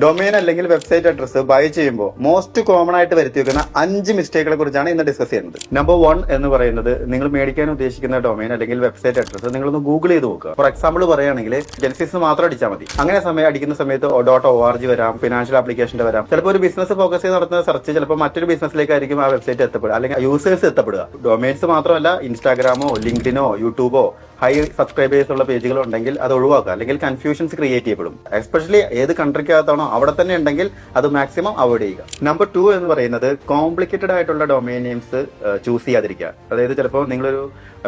Domain അല്ലെങ്കിൽ website address by ചെയ്യുമ്പോൾ most common ആയിട്ട് വരുത്തി വെക്കുന്ന 5 മിസ്റ്റേക്കുകളെ കുറിച്ചാണ് ഇന്ന് ഡിസ്കസ് ചെയ്യുന്നത്. നമ്പർ 1 എന്ന് പറയുന്നത്, നിങ്ങൾ മേടിക്കാൻ ഉദ്ദേശിക്കുന്ന ഡൊമൈൻ അല്ലെങ്കിൽ വെബ്സൈറ്റ് അഡ്രസ് നിങ്ങളൊന്ന് ഗൂഗിൾ ചെയ്ത് നോക്കുക. ഫോർ എക്സാമ്പിൾ പറയുകയാണെങ്കിൽ ജെൻസിസ് മാത്രം അടിച്ചാൽ മതി. അങ്ങനെ അടിക്കുന്ന സമയത്ത് .org വരാം, ഫിനാൻഷ്യൽ ആപ്ലിക്കേഷന്റെ വരാം. ചിലപ്പോൾ ഒരു ബിസിനസ് ഫോക്കസ് ചെയ്ത് നടത്തുന്ന സെർച്ച് ചിലപ്പോൾ മറ്റൊരു ബിസിനസ്സിലേക്കായിരിക്കും ആ വെബ്സൈറ്റ് എത്തപ്പെടുക, അല്ലെങ്കിൽ യൂസേഴ്സ് എത്തപ്പെടുക. ഡൊമൈൻസ് മാത്രമല്ല, ഇൻസ്റ്റാഗ്രാമോ ലിങ്ക്ഡിനോ യൂട്യൂബോ ഹൈ സബ്സ്ക്രൈബേഴ്സ് ഉള്ള പേജുകൾ ഉണ്ടെങ്കിൽ അത് ഒഴിവാക്കുക, അല്ലെങ്കിൽ കൺഫ്യൂഷൻസ് ക്രിയേറ്റ് ചെയ്യപ്പെടും. എസ്പെഷ്യലി ഏത് കൺട്രിക്കകത്താണോ അവിടെ തന്നെ ഉണ്ടെങ്കിൽ അത് മാക്സിമം അവോയ്ഡ് ചെയ്യുക. നമ്പർ 2 എന്ന് പറയുന്നത്, കോംപ്ലിക്കേറ്റഡ് ആയിട്ടുള്ള ഡൊമൈൻ നെയിംസ് ചൂസ് ചെയ്യാതിരിക്കുക. അതായത് ചിലപ്പോൾ നിങ്ങളൊരു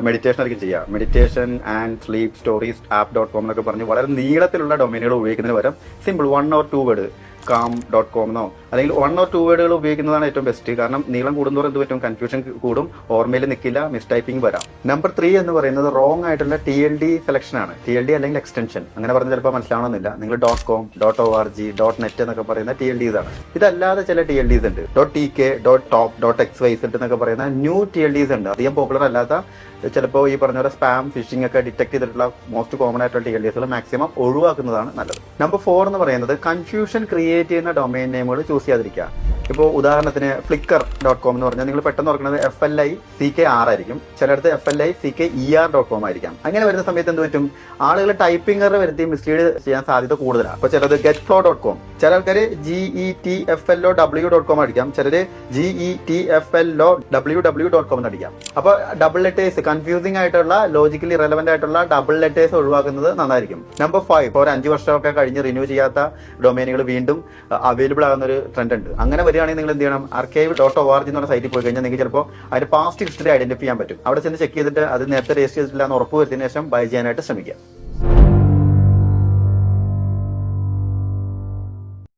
മെഡിറ്റേഷൻ ആയിരിക്കും ചെയ്യുക, meditation and sleep stories app.com എന്നൊക്കെ പറഞ്ഞ് വളരെ നീളത്തിലുള്ള ഡൊമൈനുകൾ ഉപയോഗിക്കുന്നതിന് പകരം സിമ്പിൾ 1 or 2 വേർഡ് calm.com എന്നോ അല്ലെങ്കിൽ 1 or 2 വേർഡുകൾ ഉപയോഗിക്കുന്നതാണ് ഏറ്റവും ബെസ്റ്റ്. കാരണം നീളം കൂടുന്നതോറും എന്ത് പറ്റും, കൺഫ്യൂഷൻ കൂടും, ഓർമ്മയിൽ നിൽക്കില്ല, മിസ്റ്റൈപ്പിംഗ് വരാം. നമ്പർ 3 എന്ന് പറയുന്നത് റോങ് ആയിട്ടുള്ള TLD സെലക്ഷൻ ആണ്. TLD അല്ലെങ്കിൽ എക്സ്റ്റൻഷൻ അങ്ങനെ പറഞ്ഞാൽ ചിലപ്പോൾ മനസ്സിലാവണമെന്നില്ല. നിങ്ങൾ .com, .org, .net എന്നൊക്കെ പറയുന്ന TLDs ആണ്. ഇതല്ലാതെ ചില TLDs ഉണ്ട്, .tk, .top, .xyz എന്നൊക്കെ പറയുന്ന ന്യൂ TLDs ഉണ്ട്. അധികം പോപ്പുലർ അല്ലാത്ത, ചിലപ്പോൾ ഈ പറഞ്ഞ പോലെ സ്പാം ഫിഷിംഗ് ഒക്കെ ഡിറ്റക്ട് ചെയ്തിട്ടുള്ള മോസ്റ്റ് കോമൺ ആയിട്ടുള്ള TLDs മാക്സിമം ഒഴിവാക്കുന്നതാണ് നല്ലത്. നമ്പർ 4 എന്ന് പറയുന്നത്, കൺഫ്യൂഷൻ ക്രിയേറ്റ് ചെയ്യുന്ന ഡൊമൈൻ നെയിമുകൾ ചൂസ് ചെയ്യാതിരിക്കുക. ഇപ്പോൾ ഉദാഹരണത്തിന് flickr.com എന്ന് പറഞ്ഞാൽ നിങ്ങൾ പെട്ടെന്ന് ഓർക്കുന്നത് FLICKR ആയിരിക്കും, ചിലടത്ത് FLICKER.com ആയിരിക്കാം. അങ്ങനെ വരുന്ന സമയത്ത് എന്ത് പറ്റും, ആളുകൾ ടൈപ്പിംഗ് എറർ വരുത്തി മിസ്ലീഡ് ചെയ്യാൻ സാധ്യത കൂടുതലാണ്. അപ്പോൾ ചിലത് getflow.com, ചില ആൾക്കാർ GETFLOW.com അടിക്കാം, ചിലര് GETFLOWW.com എന്ന് അടിക്കാം. അപ്പോൾ ഡബിൾ ലെറ്റേഴ്സ്, കൺഫ്യൂസിംഗ് ആയിട്ടുള്ള ലോജിക്കലി റെലവന്റ് ആയിട്ടുള്ള ഡബിൾ ലെറ്റേഴ്സ് ഒഴിവാക്കുന്നത് നന്നായിരിക്കും. നമ്പർ 5, ഒരു 5 വർഷമൊക്കെ കഴിഞ്ഞ് റിന്യൂ ചെയ്യാത്ത ഡൊമൈനുകൾ വീണ്ടും അവൈലബിൾ ആകുന്ന ഒരു ട്രെൻഡ് ഉണ്ട്. അങ്ങനെ വരികയാണെങ്കിൽ നിങ്ങൾ എന്ത് ചെയ്യണം, archive.org എന്ന് പറഞ്ഞ സൈറ്റിൽ പോയി കഴിഞ്ഞാൽ നിങ്ങൾക്ക് ചിലപ്പോൾ അതിന്റെ പാസ്റ്റ് ഹിസ്റ്ററി ഐഡന്റിഫൈ ചെയ്യാൻ പറ്റും. അവിടെ ചെന്ന് ചെക്ക് ചെയ്തിട്ട് അത് നേരത്തെ രജിസ്റ്റർ ചെയ്തിട്ടില്ല എന്ന് ഉറപ്പ് വരുത്തിയതിനു ശേഷം ബൈ ചെയ്യാനായിട്ട് ശ്രമിക്കുക.